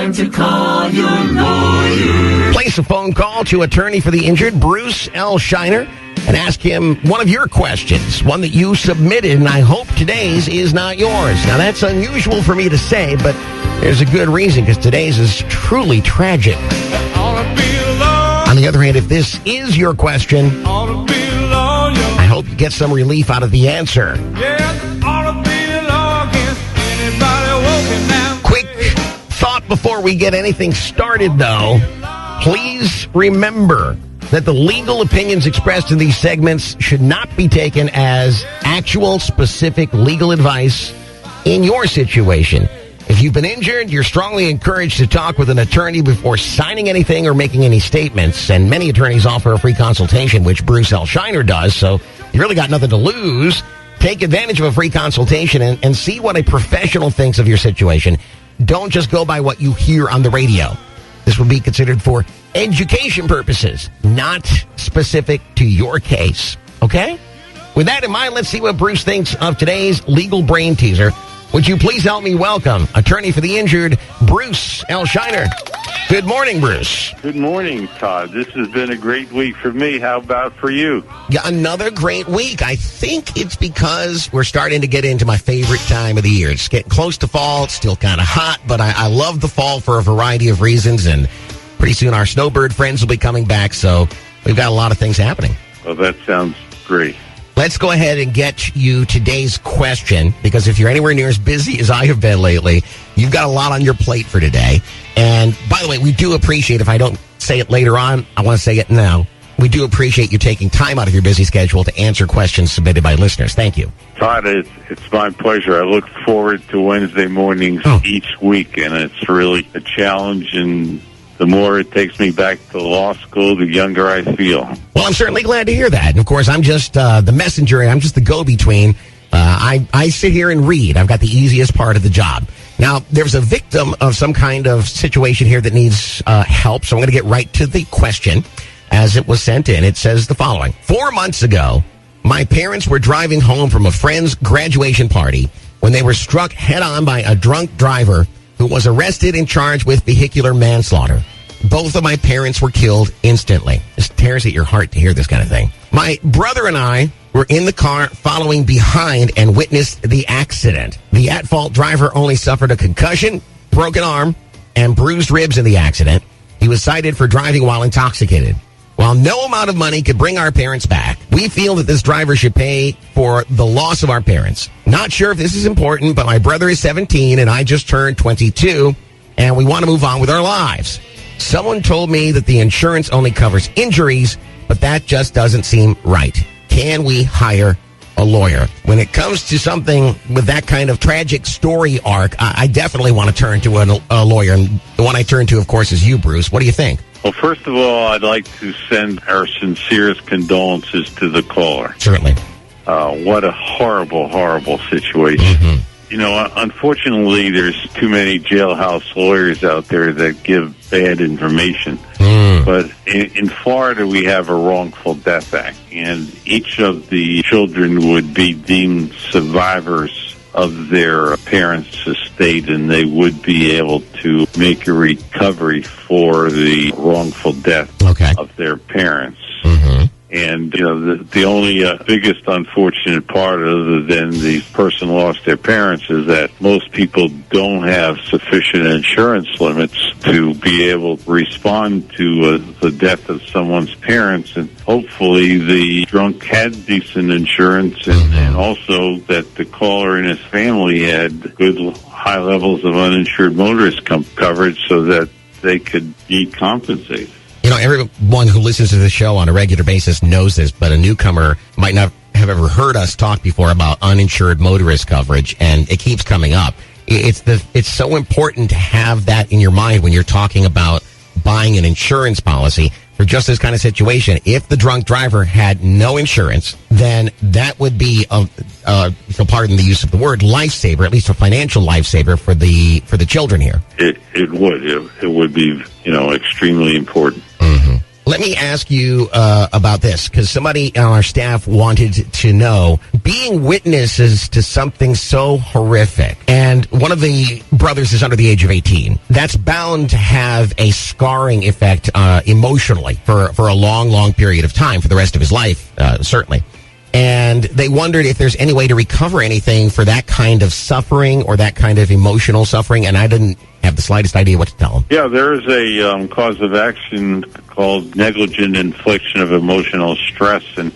time to call your lawyer. Place a phone call to attorney for the injured, Bruce L. Scheiner, and ask him one of your questions, one that you submitted, and I hope today's is not yours. Now, that's unusual for me to say, but there's a good reason, because today's is truly tragic. On the other hand, if this is your question, I hope you get some relief out of the answer. Quick thought before we get anything started, though. Please remember that the legal opinions expressed in these segments should not be taken as actual specific legal advice in your situation. If you've been injured, you're strongly encouraged to talk with an attorney before signing anything or making any statements. And many attorneys offer a free consultation, which Bruce L. Scheiner does. So you really got nothing to lose. Take advantage of a free consultation and see what a professional thinks of your situation. Don't just go by what you hear on the radio. This will be considered for education purposes, not specific to your case. Okay? With that in mind, let's see what Bruce thinks of today's legal brain teaser. Would you please help me welcome attorney for the injured, Bruce L. Scheiner. Good morning, Bruce. Good morning, Todd. This has been a great week for me. How about for you? Yeah, another great week. I think it's because we're starting to get into my favorite time of the year. It's getting close to fall. It's still kind of hot, but I love the fall for a variety of reasons, and pretty soon our snowbird friends will be coming back, so we've got a lot of things happening. Well, that sounds great. Let's go ahead and get you today's question, because if you're anywhere near as busy as I have been lately, you've got a lot on your plate for today. And by the way, we do appreciate, if I don't say it later on, I want to say it now. We do appreciate you taking time out of your busy schedule to answer questions submitted by listeners. Thank you. Todd, it's my pleasure. I look forward to Wednesday mornings each week, and it's really a challenge, and the more it takes me back to law school, the younger I feel. Well, I'm certainly glad to hear that. And, of course, I'm just the messenger. I'm just the go-between. I sit here and read. I've got the easiest part of the job. Now, there's a victim of some kind of situation here that needs help, so I'm going to get right to the question as it was sent in. It says the following. 4 months ago, my parents were driving home from a friend's graduation party when they were struck head-on by a drunk driver who was arrested and charged with vehicular manslaughter. Both of my parents were killed instantly. This tears at your heart to hear this kind of thing. My brother and I were in the car following behind and witnessed the accident. The at-fault driver only suffered a concussion, broken arm, and bruised ribs in the accident. He was cited for driving while intoxicated. While no amount of money could bring our parents back, we feel that this driver should pay for the loss of our parents. Not sure if this is important, but my brother is 17 and I just turned 22, and we want to move on with our lives. Someone told me that the insurance only covers injuries, but that just doesn't seem right. Can we hire a lawyer? When it comes to something with that kind of tragic story arc, I definitely want to turn to a lawyer. And the one I turn to, of course, is you, Bruce. What do you think? Well, first of all, I'd like to send our sincerest condolences to the caller. Certainly. What a horrible, horrible situation. Mm-hmm. You know, unfortunately, there's too many jailhouse lawyers out there that give bad information. But in Florida, we have a Wrongful Death Act, and each of the children would be deemed survivors of their parents' estate, and they would be able to make a recovery for the wrongful death of their parents. Mm-hmm. And, you know, the only biggest unfortunate part, other than the person lost their parents, is that most people don't have sufficient insurance limits to be able to respond to the death of someone's parents. And hopefully the drunk had decent insurance, and also that the caller and his family had good high levels of uninsured motorist coverage so that they could be compensated. You know, everyone who listens to the show on a regular basis knows this, but a newcomer might not have ever heard us talk before about uninsured motorist coverage, and it keeps coming up. It's so important to have that in your mind when you're talking about buying an insurance policy for just this kind of situation. If the drunk driver had no insurance, then that would be, if you'll pardon the use of the word, lifesaver, at least a financial lifesaver for the children here. It would be, you know, extremely important. Mm-hmm. Let me ask you about this, because somebody on our staff wanted to know, being witnesses to something so horrific, and one of the brothers is under the age of 18, that's bound to have a scarring effect emotionally for a long, long period of time, for the rest of his life, certainly. And they wondered if there's any way to recover anything for that kind of suffering or that kind of emotional suffering, and I didn't have the slightest idea what to tell them. Yeah, there's a cause of action called negligent infliction of emotional stress, and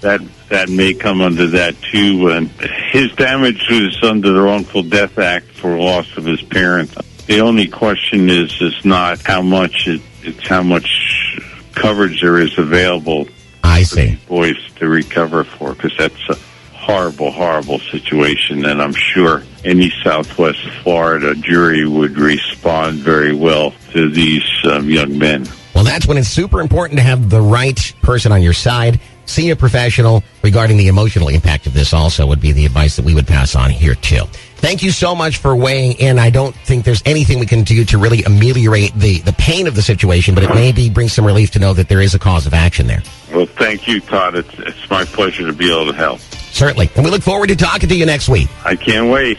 that may come under that too. And his damage was under the Wrongful Death Act for loss of his parents. The only question is not how much, it's how much coverage there is available. I see. Boys to recover for, because that's a horrible, horrible situation, and I'm sure any Southwest Florida jury would respond very well to these young men. Well, that's when it's super important to have the right person on your side. See a professional regarding the emotional impact of this also would be the advice that we would pass on here, too. Thank you so much for weighing in. I don't think there's anything we can do to really ameliorate the pain of the situation, but it maybe brings some relief to know that there is a cause of action there. Well, thank you, Todd. It's my pleasure to be able to help. Certainly. And we look forward to talking to you next week. I can't wait.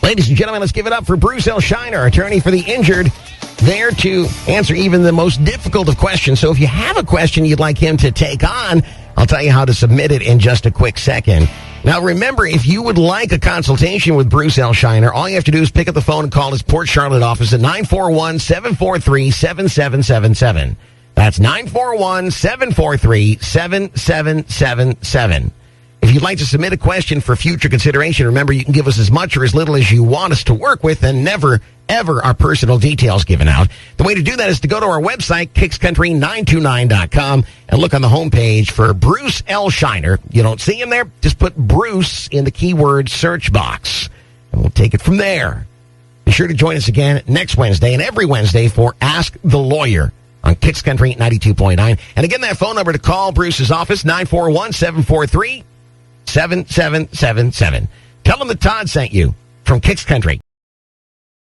Ladies and gentlemen, let's give it up for Bruce L. Scheiner, attorney for the injured, there to answer even the most difficult of questions. So if you have a question you'd like him to take on, I'll tell you how to submit it in just a quick second. Now, remember, if you would like a consultation with Bruce L. Scheiner, all you have to do is pick up the phone and call his Port Charlotte office at 941-743-7777. That's 941-743-7777. If you'd like to submit a question for future consideration, remember you can give us as much or as little as you want us to work with, and never, ever our personal details given out. The way to do that is to go to our website, kickscountry929.com, and look on the homepage for Bruce L. Scheiner. You don't see him there? Just put Bruce in the keyword search box, and we'll take it from there. Be sure to join us again next Wednesday and every Wednesday for Ask the Lawyer on Kicks Country 92.9. And again, that phone number to call Bruce's office, 941-743-7777. Tell them that Todd sent you from Kicks Country